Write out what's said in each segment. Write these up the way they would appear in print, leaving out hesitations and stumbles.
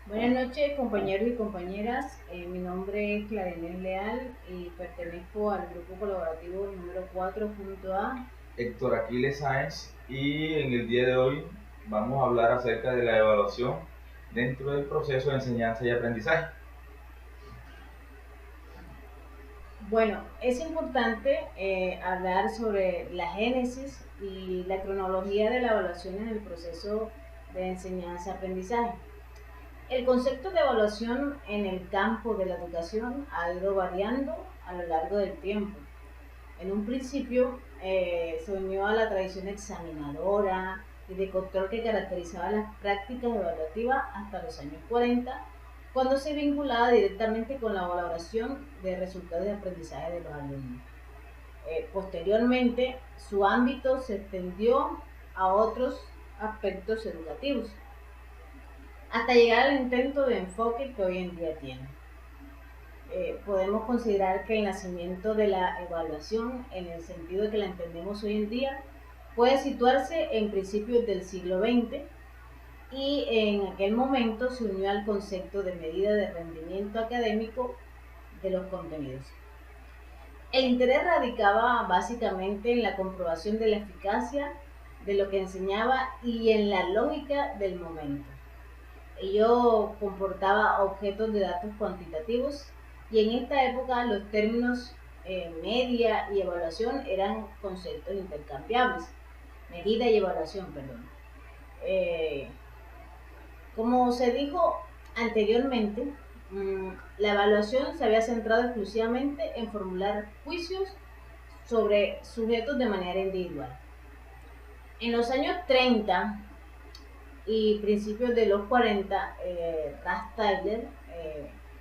Buenas noches, compañeros y compañeras. Mi nombre es Clarinés Leal y pertenezco al grupo colaborativo número 4.A. Héctor Aquiles Sáenz, y en el día de hoy vamos a hablar acerca de la evaluación dentro del proceso de enseñanza y aprendizaje. Bueno, es importante hablar sobre la génesis y la cronología de la evaluación en el proceso de enseñanza-aprendizaje. El concepto de evaluación en el campo de la educación ha ido variando a lo largo del tiempo. En un principio se unió a la tradición examinadora y de control que caracterizaba las prácticas evaluativas hasta los años 40, cuando se vinculaba directamente con la valoración de resultados de aprendizaje de los alumnos. Posteriormente, su ámbito se extendió a otros aspectos educativos, hasta llegar al intento de enfoque que hoy en día tiene. Podemos considerar que el nacimiento de la evaluación, en el sentido de que la entendemos hoy en día, puede situarse en principios del siglo XX y en aquel momento se unió al concepto de medida de rendimiento académico de los contenidos. El interés radicaba básicamente en la comprobación de la eficacia de lo que enseñaba y en la lógica del momento. Ello comportaba objetos de datos cuantitativos y en esta época los términos media y evaluación eran conceptos intercambiables. Medida y evaluación, perdón. Eh, Como se dijo anteriormente, la evaluación se había centrado exclusivamente en formular juicios sobre sujetos de manera individual. En los años 30 y principios de los 40, Tyler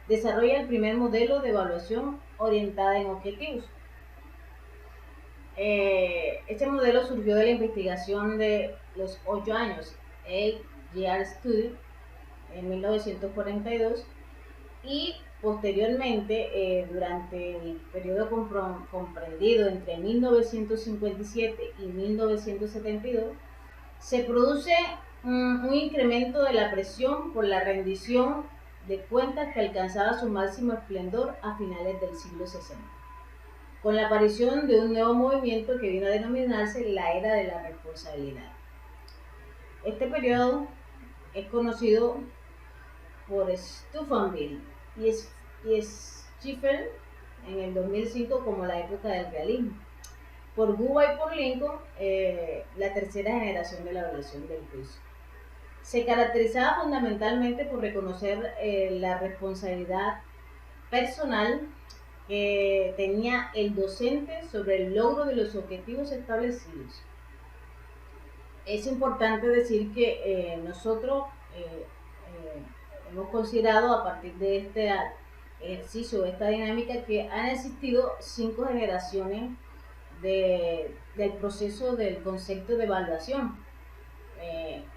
desarrolla el primer modelo de evaluación orientada en objetivos. Este modelo surgió de la investigación de los 8 años, 8-Year Study, en 1942, y posteriormente, durante el periodo comprendido entre 1957 y 1972, se produce un incremento de la presión por la rendición de cuentas que alcanzaba su máximo esplendor a finales del siglo LX, con la aparición de un nuevo movimiento que vino a denominarse la era de la responsabilidad. Este periodo es conocido por Stufenbiel y Schiffer en el 2005 como la época del realismo. Por Guba y por Lincoln, la tercera generación de la evaluación del juicio. Se caracterizaba fundamentalmente por reconocer la responsabilidad personal que tenía el docente sobre el logro de los objetivos establecidos. Es importante decir que nosotros hemos considerado a partir de este ejercicio, de esta dinámica, que han existido 5 generaciones del proceso del concepto de evaluación.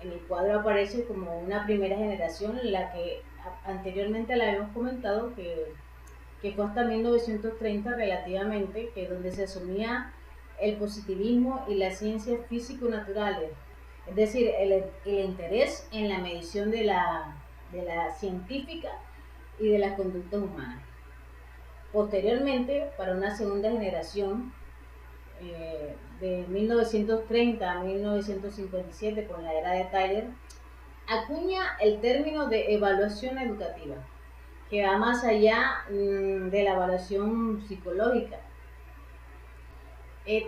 En el cuadro aparece como una primera generación, la que anteriormente la hemos comentado, que fue hasta 1930 relativamente, que es donde se asumía el positivismo y las ciencias físico-naturales, es decir, el interés en la medición de la científica y de las conductas humanas. Posteriormente, para una segunda generación, de 1930 a 1957, con la era de Tyler, acuña el término de evaluación educativa, que va más allá de la evaluación psicológica.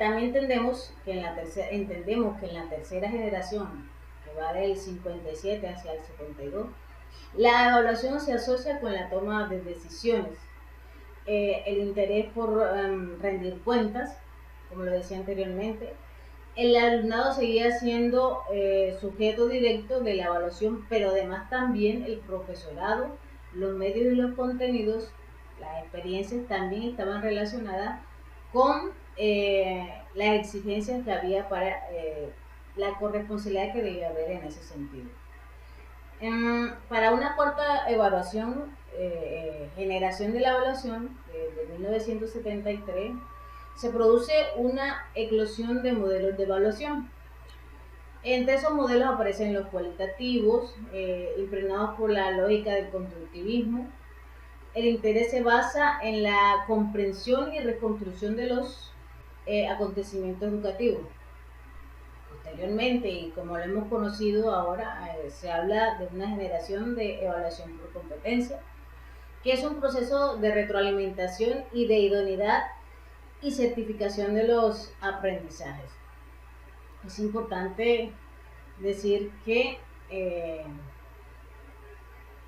También entendemos que en la tercera generación, que va del 57 hacia el 72, la evaluación se asocia con la toma de decisiones, el interés por rendir cuentas, como lo decía anteriormente. El alumnado seguía siendo sujeto directo de la evaluación, pero además también el profesorado, los medios y los contenidos, las experiencias también estaban relacionadas con las exigencias que había para la corresponsabilidad que debía haber en ese sentido. Para una cuarta evaluación, generación de la evaluación de 1973, se produce una eclosión de modelos de evaluación. Entre esos modelos aparecen los cualitativos, impregnados por la lógica del constructivismo. El interés se basa en la comprensión y reconstrucción de los acontecimientos educativos. Posteriormente, y como lo hemos conocido ahora, se habla de una generación de evaluación por competencia, que es un proceso de retroalimentación y de idoneidad y certificación de los aprendizajes. Es importante decir que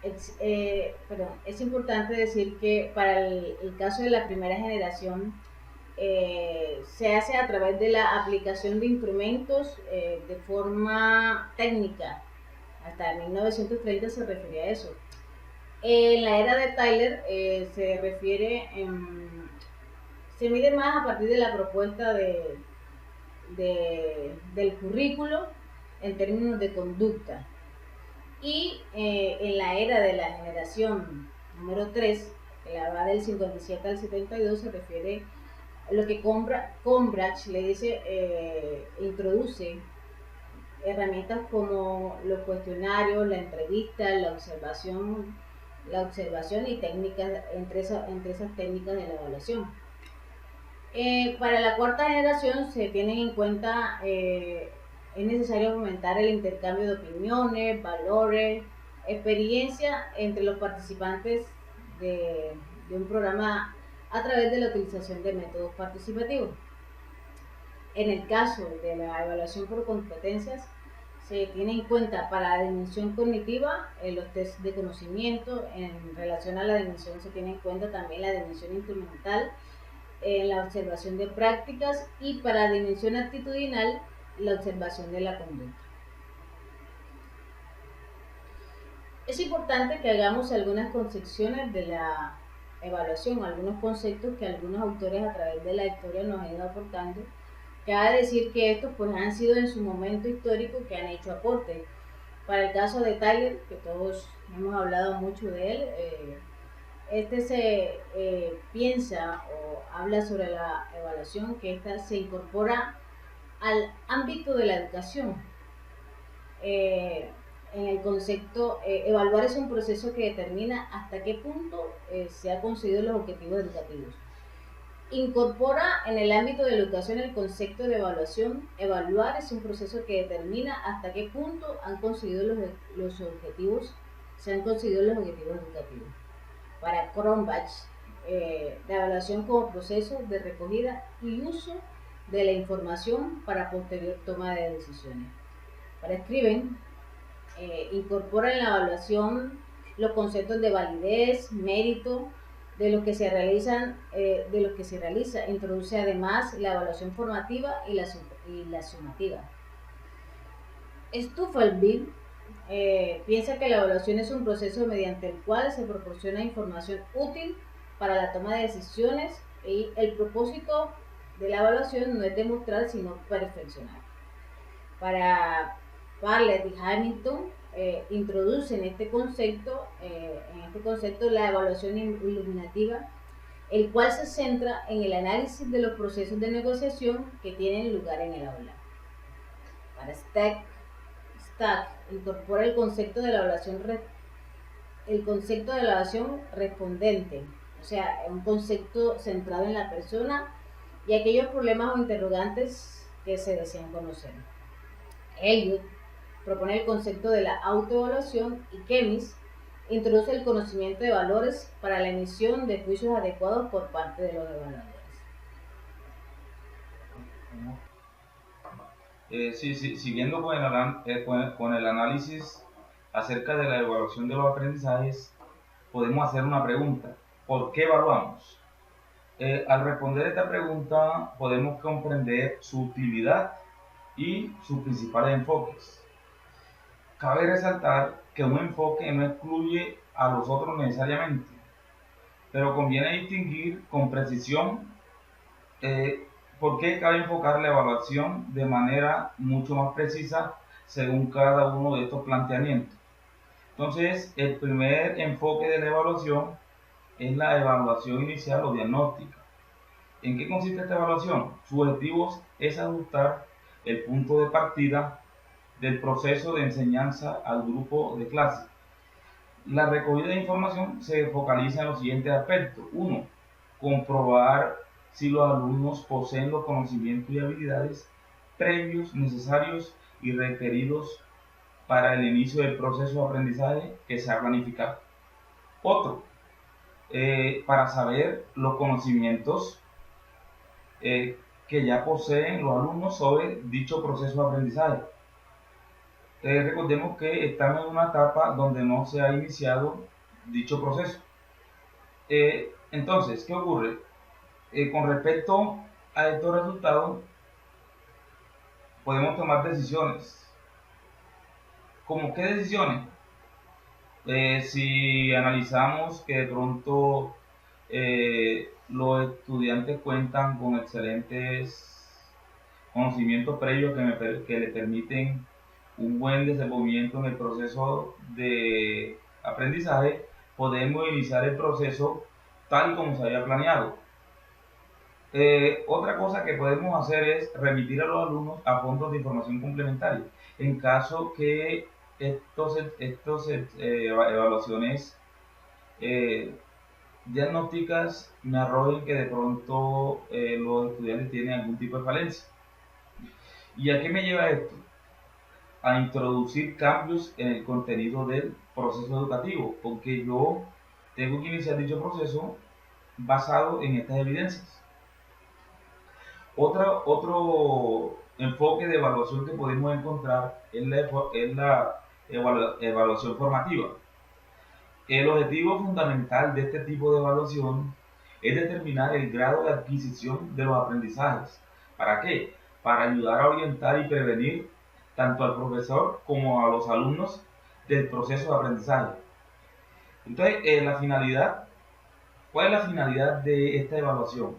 es importante decir que para el caso de la primera generación se hace a través de la aplicación de instrumentos de forma técnica. Hasta 1930 se refería a eso. En la era de Tyler se mide más a partir de la propuesta del currículo en términos de conducta. Y en la era de la generación número 3, que la va del 57 al 72, se refiere a lo que Combrach le dice, introduce herramientas como los cuestionarios, la entrevista, la observación y técnicas, entre esas técnicas de la evaluación. Para la cuarta generación se tienen en cuenta, es necesario fomentar el intercambio de opiniones, valores, experiencia entre los participantes de un programa a través de la utilización de métodos participativos. En el caso de la evaluación por competencias, se tiene en cuenta para la dimensión cognitiva los test de conocimiento. En relación a la dimensión se tiene en cuenta también la dimensión instrumental, la observación de prácticas, y para la dimensión actitudinal la observación de la conducta. Es importante que hagamos algunas concepciones de la evaluación, algunos conceptos que algunos autores a través de la historia nos han ido aportando. Cabe decir que estos pues han sido en su momento histórico que han hecho aportes. Para el caso de Tyler, que todos hemos hablado mucho de él, se piensa o habla sobre la evaluación, que esta se incorpora al ámbito de la educación. En el concepto, evaluar es un proceso que determina hasta qué punto se han conseguido los objetivos educativos. Incorpora en el ámbito de la educación el concepto de evaluación. Evaluar es un proceso que determina hasta qué punto se han conseguido los objetivos educativos. Para Cronbach, la evaluación como proceso de recogida y uso de la información para posterior toma de decisiones. Para Scriven, incorpora en la evaluación los conceptos de validez, mérito, de lo que se realiza, introduce además la evaluación formativa y la sumativa. Stuffelbill piensa que la evaluación es un proceso mediante el cual se proporciona información útil para la toma de decisiones, y el propósito de la evaluación no es demostrar sino perfeccionar. Para Bartlett y Hamilton introducen en este concepto la evaluación iluminativa, el cual se centra en el análisis de los procesos de negociación que tienen lugar en el aula. Para Stack incorpora el concepto de la evaluación respondente, o sea, un concepto centrado en la persona y aquellos problemas o interrogantes que se desean conocer. Elliot propone el concepto de la autoevaluación, y Kemis introduce el conocimiento de valores para la emisión de juicios adecuados por parte de los evaluadores. Siguiendo con el análisis acerca de la evaluación de los aprendizajes, podemos hacer una pregunta: ¿por qué evaluamos? Al responder esta pregunta podemos comprender su utilidad y sus principales enfoques. Cabe resaltar que un enfoque no excluye a los otros necesariamente, pero conviene distinguir con precisión por qué cabe enfocar la evaluación de manera mucho más precisa según cada uno de estos planteamientos. Entonces, el primer enfoque de la evaluación es la evaluación inicial o diagnóstica. ¿En qué consiste esta evaluación? Su objetivo es ajustar el punto de partida del proceso de enseñanza al grupo de clase. La recogida de información se focaliza en los siguientes aspectos. 1. Comprobar si los alumnos poseen los conocimientos y habilidades previos, necesarios y requeridos para el inicio del proceso de aprendizaje que se ha planificado. Otro, para saber los conocimientos que ya poseen los alumnos sobre dicho proceso de aprendizaje. Recordemos que estamos en una etapa donde no se ha iniciado dicho proceso. Entonces, ¿qué ocurre? Con respecto a estos resultados, podemos tomar decisiones. ¿Cómo qué decisiones? Si analizamos que de pronto los estudiantes cuentan con excelentes conocimientos previos que le permiten un buen desenvolvimiento en el proceso de aprendizaje, podemos iniciar el proceso tal y como se había planeado. Otra cosa que podemos hacer es remitir a los alumnos a fondos de información complementaria en caso que estos evaluaciones diagnósticas me arrojen que de pronto los estudiantes tienen algún tipo de falencia. ¿Y a qué me lleva esto? A introducir cambios en el contenido del proceso educativo, porque yo tengo que iniciar dicho proceso basado en estas evidencias. Otro enfoque de evaluación que podemos encontrar es la evaluación formativa. El objetivo fundamental de este tipo de evaluación es determinar el grado de adquisición de los aprendizajes. ¿Para qué? Para ayudar a orientar y prevenir tanto al profesor como a los alumnos del proceso de aprendizaje. Entonces, ¿cuál es la finalidad de esta evaluación?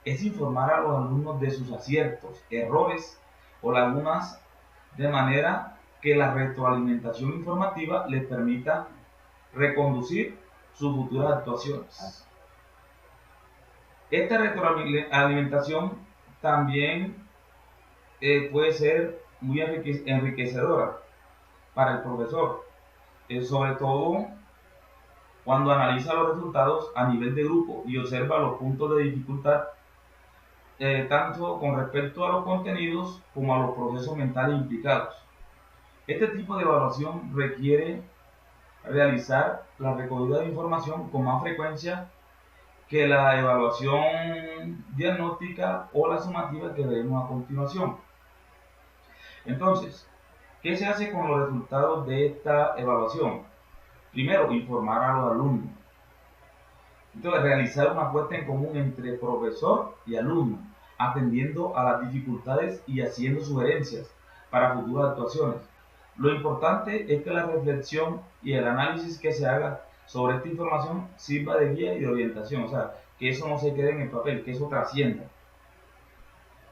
Es informar a los alumnos de sus aciertos, errores o lagunas, de manera que la retroalimentación informativa les permita reconducir sus futuras actuaciones. Esta retroalimentación también puede ser muy enriquecedora para el profesor, sobre todo cuando analiza los resultados a nivel de grupo y observa los puntos de dificultad, tanto con respecto a los contenidos como a los procesos mentales implicados. Este tipo de evaluación requiere realizar la recogida de información con más frecuencia que la evaluación diagnóstica o la sumativa que veremos a continuación. Entonces, ¿qué se hace con los resultados de esta evaluación? Primero, informar a los alumnos. Entonces, realizar una puesta en común entre profesor y alumno, atendiendo a las dificultades y haciendo sugerencias para futuras actuaciones. Lo importante es que la reflexión y el análisis que se haga sobre esta información sirva de guía y de orientación, o sea, que eso no se quede en el papel, que eso trascienda.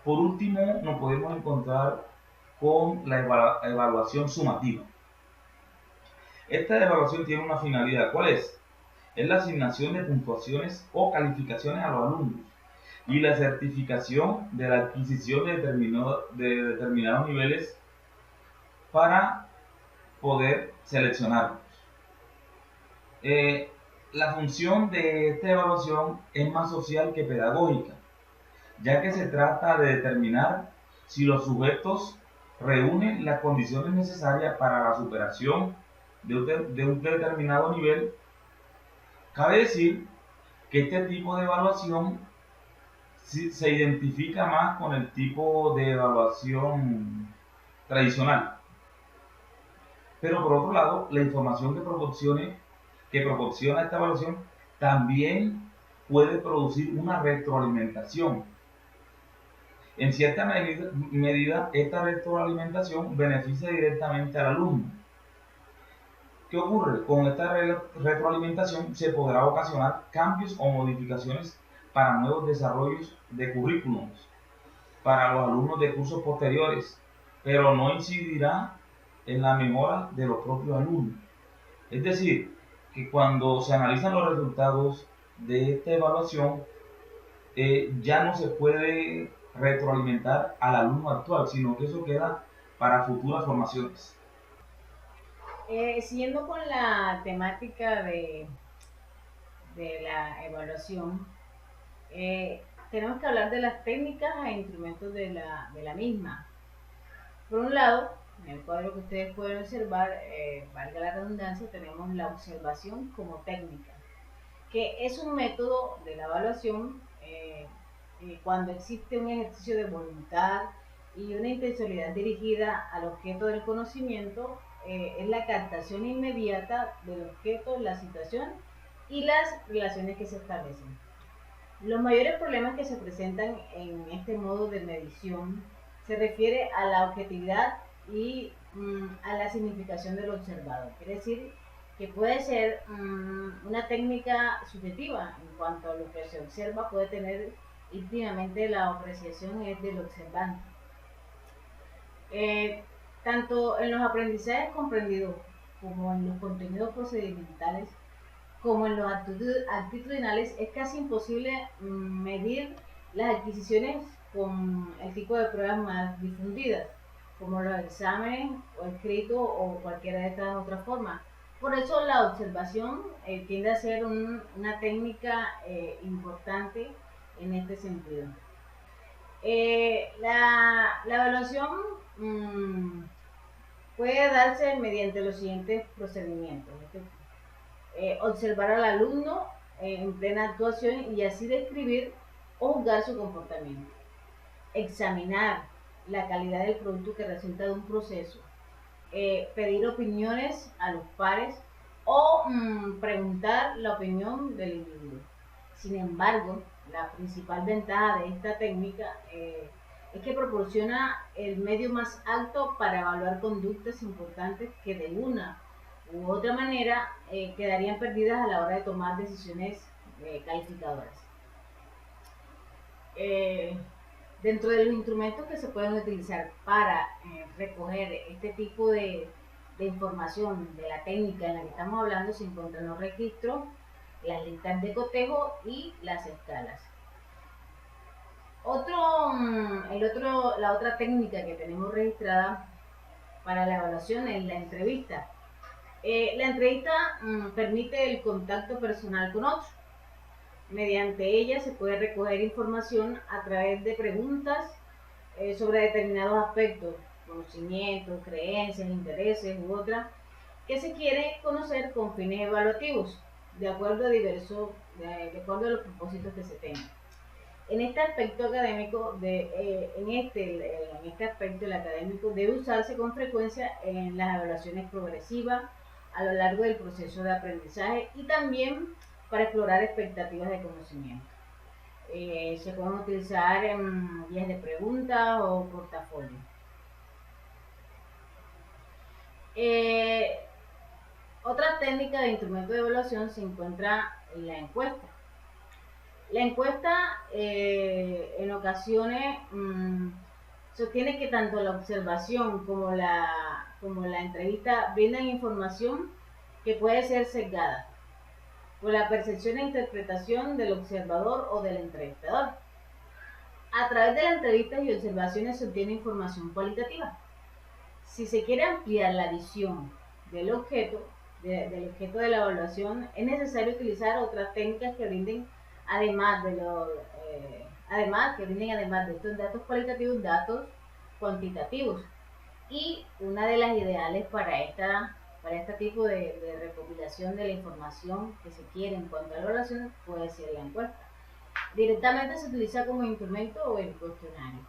Por último, nos podemos encontrar con la evaluación sumativa. Esta evaluación tiene una finalidad, ¿cuál es? Es la asignación de puntuaciones o calificaciones a los alumnos y la certificación de la adquisición de determinados niveles para poder seleccionarlos. La función de esta evaluación es más social que pedagógica, ya que se trata de determinar si los sujetos reúnen las condiciones necesarias para la superación de un determinado nivel. Cabe decir que este tipo de evaluación se identifica más con el tipo de evaluación tradicional. Pero por otro lado, la información que proporciona esta evaluación también puede producir una retroalimentación. En cierta medida, esta retroalimentación beneficia directamente al alumno. ¿Qué ocurre? Con esta retroalimentación se podrá ocasionar cambios o modificaciones para nuevos desarrollos de currículums para los alumnos de cursos posteriores, pero no incidirá en la mejora de los propios alumnos. Es decir, que cuando se analizan los resultados de esta evaluación, ya no se puede retroalimentar al alumno actual, sino que eso queda para futuras formaciones. Siguiendo con la temática de la evaluación, tenemos que hablar de las técnicas e instrumentos de la misma. Por un lado, en el cuadro que ustedes pueden observar, valga la redundancia, tenemos la observación como técnica, que es un método de la evaluación cuando existe un ejercicio de voluntad y una intencionalidad dirigida al objeto del conocimiento, es la captación inmediata del objeto, la situación y las relaciones que se establecen. Los mayores problemas que se presentan en este modo de medición se refiere a la objetividad y a la significación del observado. Es decir, que puede ser una técnica subjetiva en cuanto a lo que se observa, puede tener íntimamente la apreciación es del observante. Tanto en los aprendizajes comprendidos como en los contenidos procedimentales, como en los actitudinales, es casi imposible medir las adquisiciones con el tipo de pruebas más difundidas, como los exámenes o escrito o cualquiera de estas otras formas. Por eso la observación tiende a ser una técnica importante en este sentido. La evaluación puede darse mediante los siguientes procedimientos. Observar al alumno en plena actuación y así describir o juzgar su comportamiento. Examinar la calidad del producto que resulta de un proceso. Pedir opiniones a los pares o preguntar la opinión del individuo. Sin embargo, la principal ventaja de esta técnica es que proporciona el medio más alto para evaluar conductas importantes que de una u otra manera quedarían perdidas a la hora de tomar decisiones calificadoras. Dentro de los instrumentos que se pueden utilizar para recoger este tipo de información de la técnica en la que estamos hablando se encuentran los registros, las listas de cotejo y las escalas. La otra técnica que tenemos registrada para la evaluación es la entrevista. La entrevista permite el contacto personal con otros. Mediante ella se puede recoger información a través de preguntas sobre determinados aspectos, conocimientos, creencias, intereses u otras, que se quiere conocer con fines evaluativos, de acuerdo a los propósitos que se tengan. En este aspecto académico, en este aspecto el académico debe usarse con frecuencia en las evaluaciones progresivas a lo largo del proceso de aprendizaje y también para explorar expectativas de conocimiento. Se pueden utilizar en guías de preguntas o portafolios. Otra técnica de instrumento de evaluación se encuentra en la encuesta. La encuesta en ocasiones sostiene que tanto la observación como la entrevista brindan información que puede ser sesgada por la percepción e interpretación del observador o del entrevistador. A través de las entrevistas y observaciones se obtiene información cualitativa. Si se quiere ampliar la visión del objeto de la evaluación, es necesario utilizar otras técnicas que brinden además de estos datos cualitativos, datos cuantitativos. Y una de las ideales para este tipo de recopilación de la información que se quiere en cuanto a la evaluación puede ser la encuesta. Directamente se utiliza como instrumento o el cuestionario.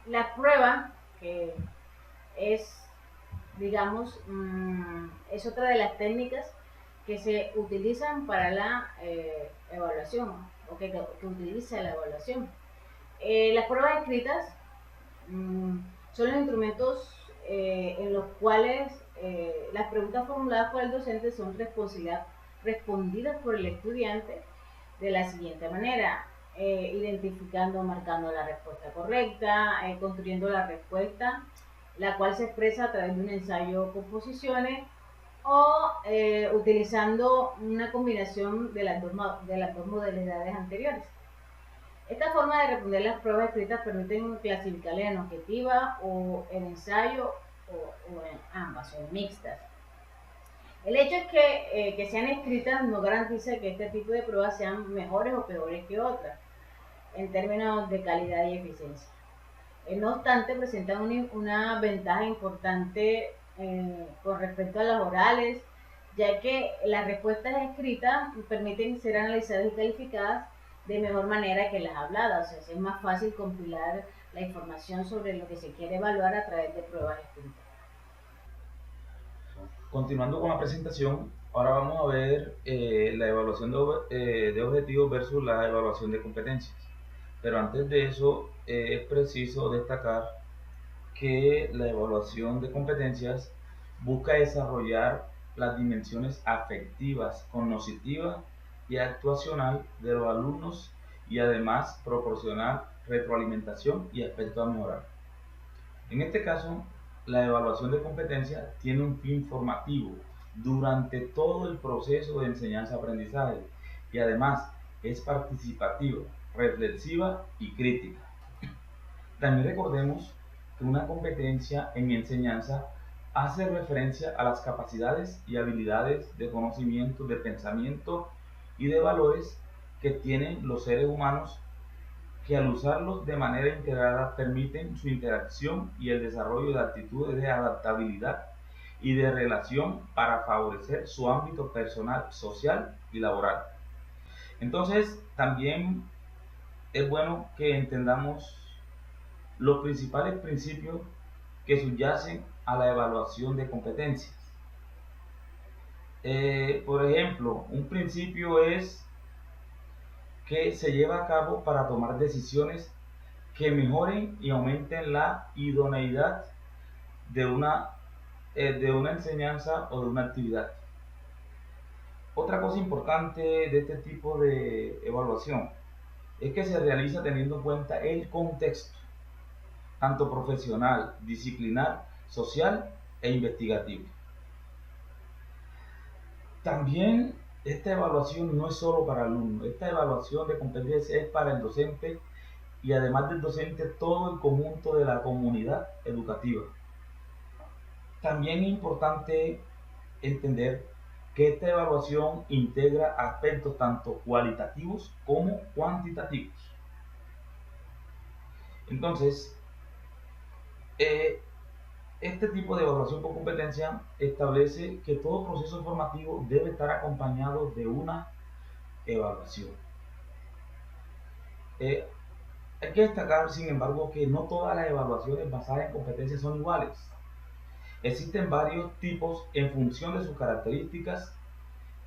La prueba, que es, digamos, es otra de las técnicas que se utilizan para la evaluación, o que utiliza la evaluación. Las pruebas escritas son los instrumentos en los cuales las preguntas formuladas por el docente son respondidas por el estudiante de la siguiente manera: identificando, marcando la respuesta correcta, construyendo la respuesta, la cual se expresa a través de un ensayo con posiciones, o utilizando una combinación de las dos modalidades anteriores. Esta forma de responder las pruebas escritas permiten clasificarlas en objetiva o en ensayo o en ambas, o en mixtas. El hecho es que sean escritas no garantiza que este tipo de pruebas sean mejores o peores que otras en términos de calidad y eficiencia. No obstante, presentan una ventaja importante con respecto a las orales, ya que las respuestas escritas permiten ser analizadas y calificadas de mejor manera que las habladas, o sea, es más fácil compilar la información sobre lo que se quiere evaluar a través de pruebas escritas. Continuando con la presentación, ahora vamos a ver la evaluación de objetivos versus la evaluación de competencias. Pero antes de eso, es preciso destacar que la evaluación de competencias busca desarrollar las dimensiones afectivas, cognitivas y actuacional de los alumnos y además proporcionar retroalimentación y aspectos a mejorar. En este caso, la evaluación de competencia tiene un fin formativo durante todo el proceso de enseñanza-aprendizaje y además es participativa, reflexiva y crítica. También recordemos que una competencia en enseñanza hace referencia a las capacidades y habilidades de conocimiento, de pensamiento y de valores que tienen los seres humanos, que al usarlos de manera integrada permiten su interacción y el desarrollo de actitudes de adaptabilidad y de relación para favorecer su ámbito personal, social y laboral. Entonces, también es bueno que entendamos los principales principios que subyacen a la evaluación de competencias. Por ejemplo, un principio es que se lleva a cabo para tomar decisiones que mejoren y aumenten la idoneidad de una enseñanza o de una actividad. Otra cosa importante de este tipo de evaluación es que se realiza teniendo en cuenta el contexto, tanto profesional, disciplinar, social e investigativo. También esta evaluación no es solo para alumnos, esta evaluación de competencia es para el docente y además del docente todo el conjunto de la comunidad educativa. También es importante entender que esta evaluación integra aspectos tanto cualitativos como cuantitativos. Entonces, este tipo de evaluación por competencia establece que todo proceso formativo debe estar acompañado de una evaluación. Hay que destacar, sin embargo, que no todas las evaluaciones basadas en competencias son iguales. Existen varios tipos en función de sus características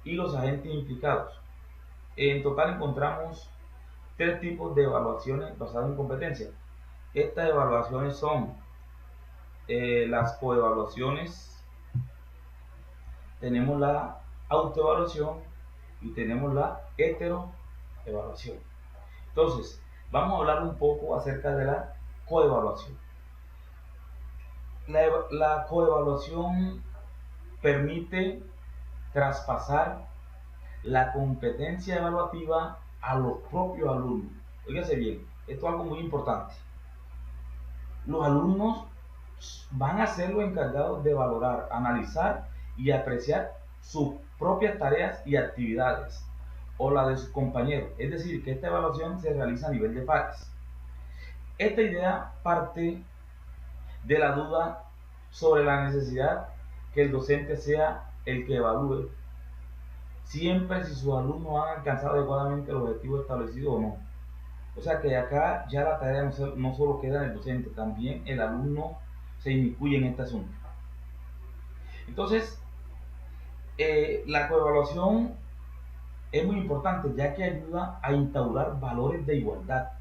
y los agentes implicados. En total encontramos 3 tipos de evaluaciones basadas en competencias. Estas evaluaciones son las coevaluaciones, tenemos la autoevaluación y tenemos la heteroevaluación. Entonces, vamos a hablar un poco acerca de la coevaluación. La coevaluación permite traspasar la competencia evaluativa a los propios alumnos. Fíjense bien, esto es algo muy importante. Los alumnos van a ser los encargados de valorar, analizar y apreciar sus propias tareas y actividades o la de sus compañeros. Es decir, que esta evaluación se realiza a nivel de pares. Esta idea parte de la duda sobre la necesidad que el docente sea el que evalúe siempre si sus alumnos han alcanzado adecuadamente el objetivo establecido o no. O sea que acá ya la tarea no solo queda en el docente, también el alumno se incluye en este asunto. Entonces, la coevaluación es muy importante ya que ayuda a instaurar valores de igualdad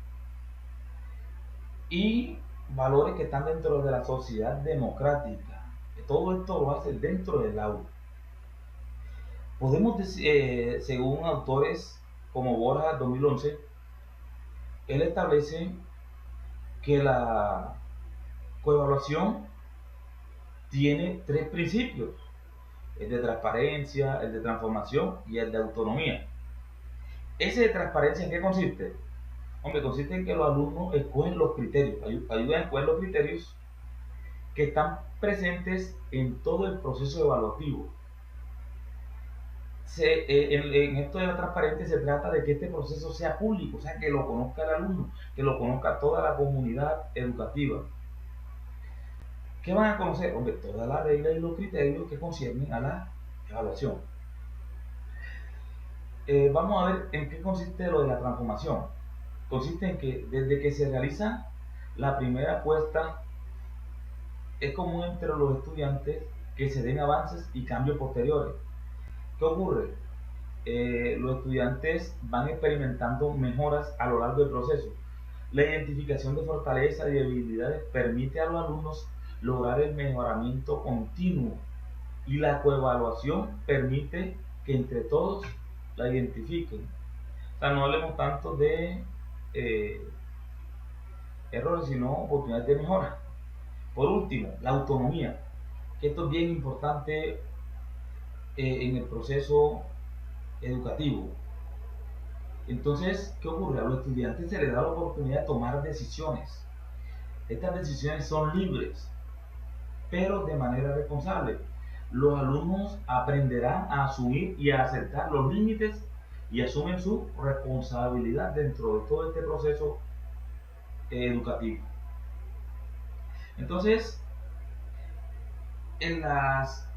y valores que están dentro de la sociedad democrática. Todo esto lo hace dentro del aula. Podemos decir, según autores como Borja 2011, él establece que la coevaluación tiene 3 principios: el de transparencia, el de transformación y el de autonomía. ¿Ese de transparencia en qué consiste? Hombre, consiste en que los alumnos escogen los criterios, ayudan a escoger los criterios que están presentes en todo el proceso evaluativo. En esto de la transparencia se trata de que este proceso sea público, o sea, que lo conozca el alumno, que lo conozca toda la comunidad educativa. ¿Qué van a conocer? Hombre, todas las reglas y los criterios que conciernen a la evaluación. Vamos a ver en qué consiste lo de la transformación. Consiste en que desde que se realiza la primera apuesta, es común entre los estudiantes que se den avances y cambios posteriores. ¿Qué ocurre? Los estudiantes van experimentando mejoras a lo largo del proceso. La identificación de fortalezas y debilidades permite a los alumnos lograr el mejoramiento continuo, y la coevaluación permite que entre todos la identifiquen. O sea, no hablemos tanto de errores, sino oportunidades de mejora. Por último, la autonomía, que esto es bien importante en el proceso educativo. Entonces, ¿qué ocurre? A los estudiantes se les da la oportunidad de tomar decisiones. Estas decisiones son libres, pero de manera responsable. Los alumnos aprenderán a asumir y a aceptar los límites y asumen su responsabilidad dentro de todo este proceso educativo. Entonces, en las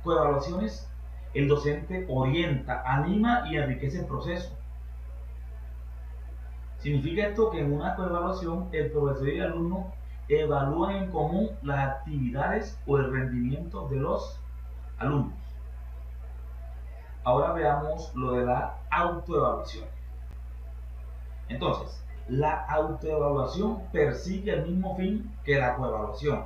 coevaluaciones, el docente orienta, anima y enriquece el proceso. Significa esto que en una coevaluación el profesor y el alumno evalúan en común las actividades o el rendimiento de los alumnos. Ahora veamos lo de la autoevaluación. Entonces, la autoevaluación persigue el mismo fin que la coevaluación,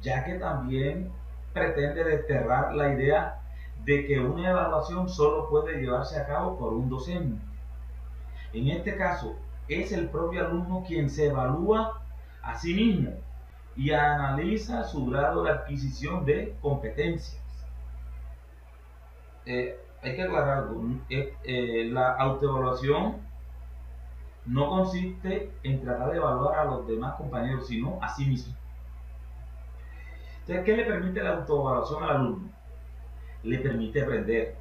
ya que también pretende desterrar la idea de que una evaluación solo puede llevarse a cabo por un docente. En este caso, es el propio alumno quien se evalúa a sí mismo y analiza su grado de adquisición de competencias. Hay que aclarar algo. La autoevaluación no consiste en tratar de evaluar a los demás compañeros, sino a sí mismo. Entonces, ¿qué le permite la autoevaluación al alumno? Le permite aprender.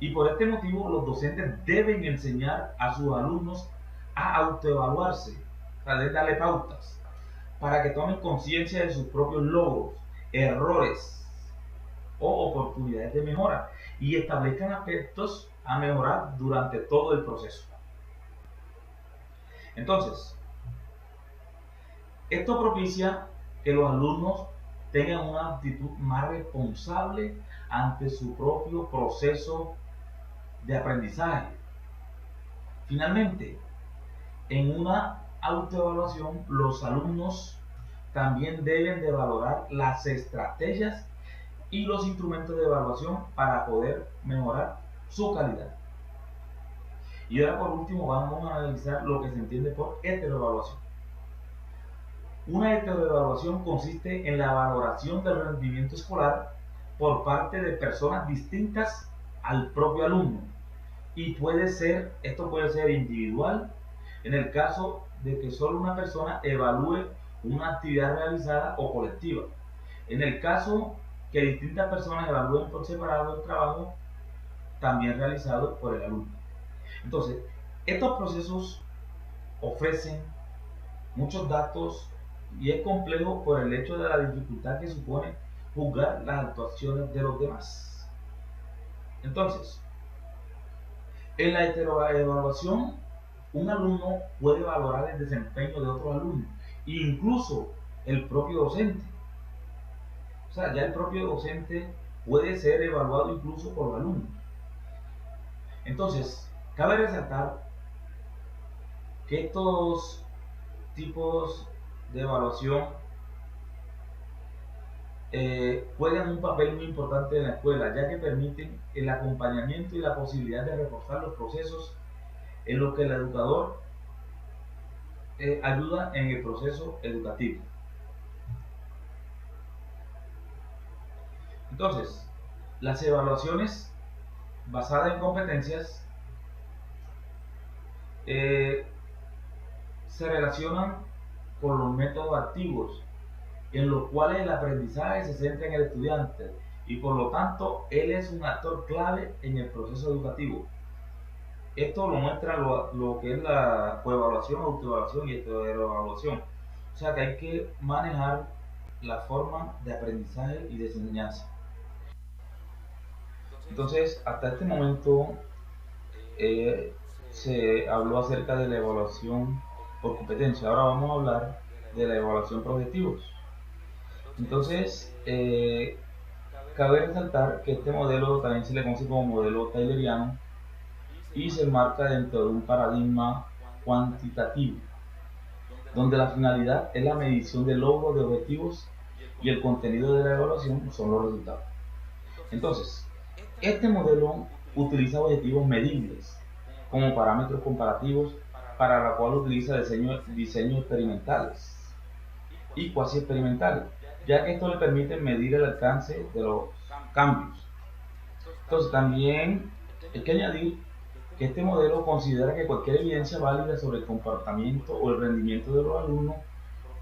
Y por este motivo, los docentes deben enseñar a sus alumnos a autoevaluarse, para darle pautas, para que tomen conciencia de sus propios logros, errores o oportunidades de mejora y establezcan aspectos a mejorar durante todo el proceso. Entonces, esto propicia que los alumnos tengan una actitud más responsable ante su propio proceso de aprendizaje. Finalmente, en una autoevaluación, los alumnos también deben de valorar las estrategias y los instrumentos de evaluación para poder mejorar su calidad. Y ahora por último vamos a analizar lo que se entiende por heteroevaluación. Una heteroevaluación consiste en la valoración del rendimiento escolar por parte de personas distintas al propio alumno, y esto puede ser individual en el caso de que solo una persona evalúe una actividad realizada, o colectiva en el caso que distintas personas evalúen por separado el trabajo también realizado por el alumno. Entonces, estos procesos ofrecen muchos datos y es complejo por el hecho de la dificultad que supone juzgar las actuaciones de los demás. Entonces, en la heteroevaluación, un alumno puede valorar el desempeño de otros alumnos, incluso el propio docente. O sea, ya el propio docente puede ser evaluado incluso por los alumnos. Entonces, cabe resaltar que estos tipos de evaluación juegan un papel muy importante en la escuela, ya que permiten el acompañamiento y la posibilidad de reforzar los procesos en los que el educador ayuda en el proceso educativo. Entonces, las evaluaciones basadas en competencias se relacionan con los métodos activos, en los cuales el aprendizaje se centra en el estudiante y por lo tanto él es un actor clave en el proceso educativo. Esto lo muestra lo que es la coevaluación, autoevaluación y heteroevaluación. O sea que hay que manejar la forma de aprendizaje y de enseñanza. Entonces, hasta este momento se habló acerca de la evaluación por competencia. Ahora vamos a hablar de la evaluación por objetivos. Entonces, cabe resaltar que este modelo también se le conoce como modelo tayloriano y se enmarca dentro de un paradigma cuantitativo, donde la finalidad es la medición del logro de objetivos y el contenido de la evaluación son los resultados. Entonces, este modelo utiliza objetivos medibles como parámetros comparativos, para la cual utiliza diseños experimentales y cuasi experimentales, ya que esto le permite medir el alcance de los cambios. Entonces, también hay que añadir que este modelo considera que cualquier evidencia válida sobre el comportamiento o el rendimiento de los alumnos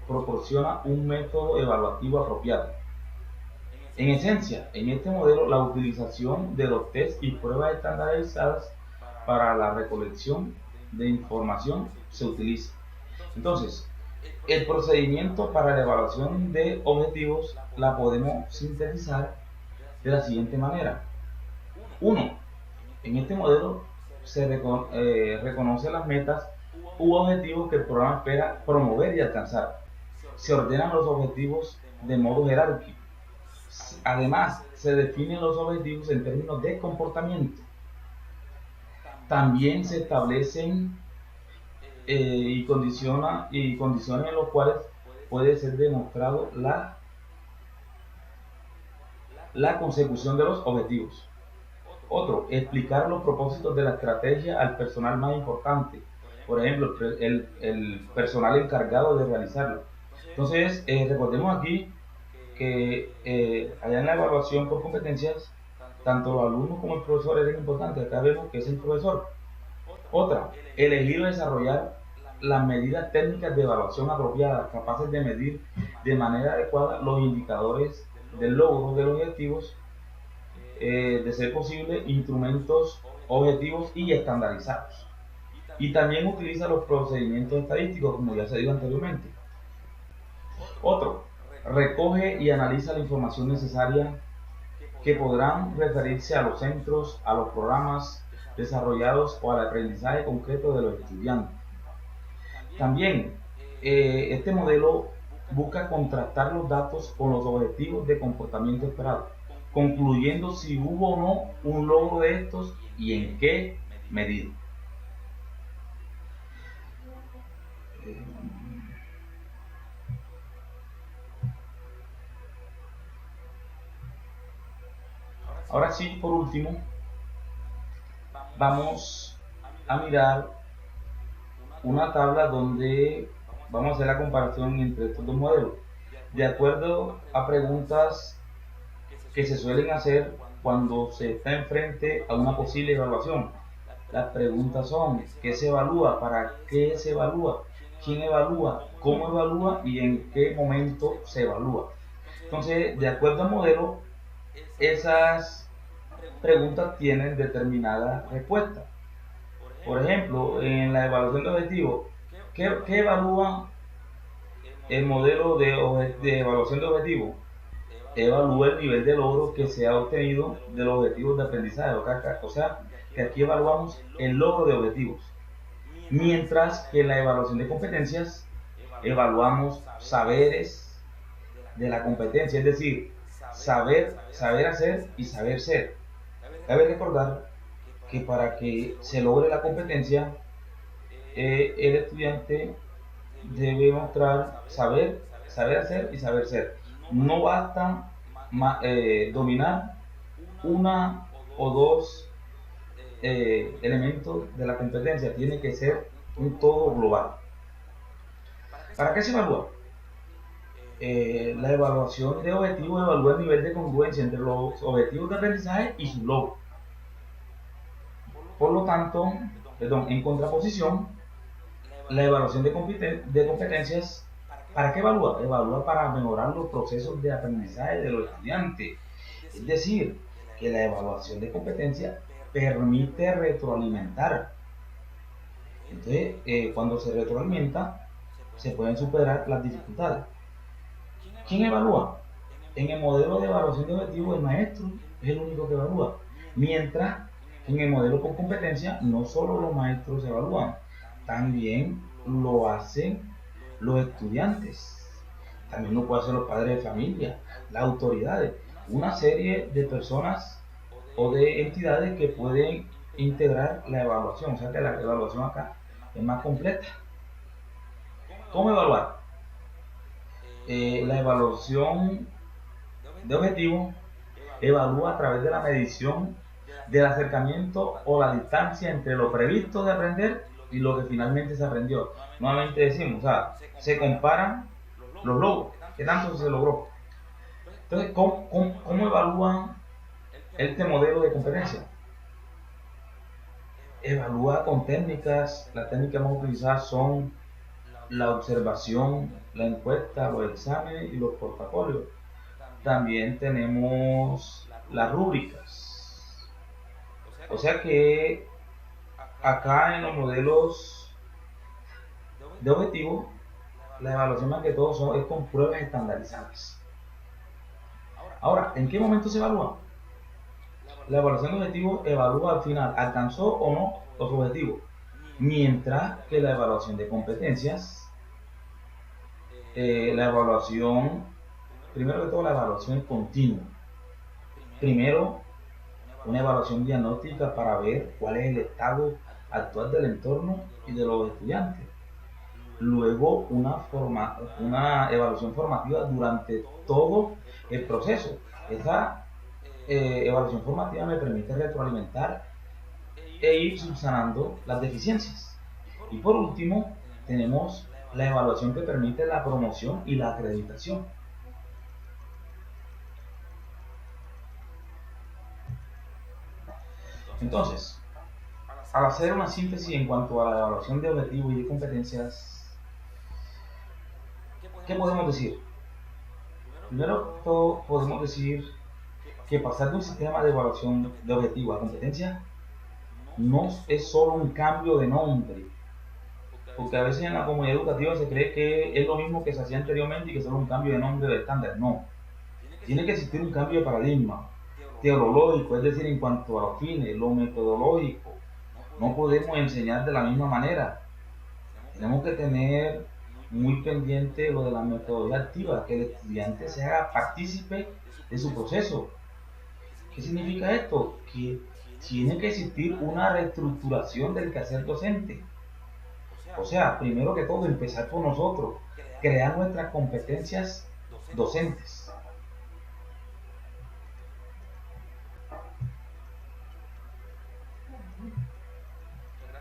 proporciona un método evaluativo apropiado. En esencia, en este modelo, la utilización de los test y pruebas estandarizadas para la recolección de información se utiliza. Entonces, el procedimiento para la evaluación de objetivos la podemos sintetizar de la siguiente manera. 1. En este modelo se reconoce las metas u objetivos que el programa espera promover y alcanzar. Se ordenan los objetivos de modo jerárquico. Además, se definen los objetivos en términos de comportamiento. También se establecen condiciones en las cuales puede ser demostrado la consecución de los objetivos. Otro, explicar los propósitos de la estrategia al personal más importante, por ejemplo, el personal encargado de realizarlo. Entonces, recordemos aquí que allá en la evaluación por competencias, tanto los alumnos como el profesor eran importantes. Acá vemos que es el profesor. Otra, elegir o desarrollar las medidas técnicas de evaluación apropiadas, capaces de medir de manera adecuada los indicadores del logro de los objetivos, de ser posible, instrumentos objetivos y estandarizados. Y también utiliza los procedimientos estadísticos, como ya se dijo anteriormente. Otro, recoge y analiza la información necesaria que podrán referirse a los centros, a los programas desarrollados o al aprendizaje concreto de los estudiantes. También, este modelo busca contrastar los datos con los objetivos de comportamiento esperado, concluyendo si hubo o no un logro de estos y en qué medida. Ahora sí, por último, vamos a mirar una tabla donde vamos a hacer la comparación entre estos dos modelos, de acuerdo a preguntas que se suelen hacer cuando se está enfrente a una posible evaluación. Las preguntas son: ¿qué se evalúa? ¿Para qué se evalúa? ¿Quién evalúa? ¿Cómo evalúa? ¿Y en qué momento se evalúa? Entonces, de acuerdo al modelo, esas preguntas tienen determinada respuesta. Por ejemplo, en la evaluación de objetivos, ¿qué evalúa el modelo de evaluación de objetivos? Evalúa el nivel de logro que se ha obtenido de los objetivos de aprendizaje. O sea, que aquí evaluamos el logro de objetivos. Mientras que en la evaluación de competencias evaluamos saberes de la competencia, es decir, saber hacer y saber ser. Cabe recordar que para que se logre la competencia, el estudiante debe mostrar saber hacer y saber ser. No basta dominar una o dos elementos de la competencia, tiene que ser un todo global. ¿Para qué se evalúa? La evaluación de objetivos evalúa el nivel de congruencia entre los objetivos de aprendizaje y su logro. Por lo tanto, en contraposición, La evaluación de competencias, ¿para qué evalúa? Evalúa para mejorar los procesos de aprendizaje de los estudiantes. Es decir, que la evaluación de competencias permite retroalimentar. Entonces, cuando se retroalimenta, se pueden superar las dificultades. ¿Quién evalúa? En el modelo de evaluación de objetivos, el maestro es el único que evalúa. Mientras que en el modelo con competencia, no solo los maestros evalúan, también lo hacen los estudiantes. También lo pueden hacer los padres de familia, las autoridades, una serie de personas o de entidades que pueden integrar la evaluación. O sea que la evaluación acá es más completa. ¿Cómo evaluar? La evaluación de objetivos evalúa a través de la medición del acercamiento o la distancia entre lo previsto de aprender y lo que finalmente se aprendió. Nuevamente decimos, o sea, se comparan los logros, qué tanto se logró. Entonces, ¿cómo evalúan este modelo de competencia? Evalúa con técnicas, las técnicas más utilizadas son la observación, la encuesta, los exámenes y los portafolios. También tenemos las rúbricas. O sea que acá en los modelos de objetivos, la evaluación más que todo es con pruebas estandarizadas. Ahora, ¿en qué momento se evalúa? La evaluación de objetivos evalúa al final, ¿alcanzó o no los objetivos? Mientras que la evaluación de competencias, la evaluación, primero que todo, la evaluación es continua. Primero, una evaluación diagnóstica para ver cuál es el estado actual del entorno y de los estudiantes. Luego, una evaluación formativa durante todo el proceso. Esa evaluación formativa me permite retroalimentar e ir subsanando las deficiencias. Y por último, tenemos la evaluación que permite la promoción y la acreditación. Entonces, al hacer una síntesis en cuanto a la evaluación de objetivos y de competencias, ¿qué podemos decir? Primero todo, podemos decir que pasar de un sistema de evaluación de objetivos a competencias no es solo un cambio de nombre, porque a veces en la comunidad educativa se cree que es lo mismo que se hacía anteriormente y que solo un cambio de nombre de estándar. No, tiene que existir un cambio de paradigma teológico, es decir, en cuanto a los fines, lo metodológico. No podemos enseñar de la misma manera. Tenemos que tener muy pendiente lo de la metodología activa, que el estudiante se haga partícipe de su proceso. ¿Qué significa esto? Que tiene que existir una reestructuración del quehacer docente. O sea, primero que todo, empezar por nosotros, crear nuestras competencias docentes.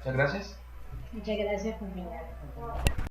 Muchas gracias. Muchas gracias, compañero.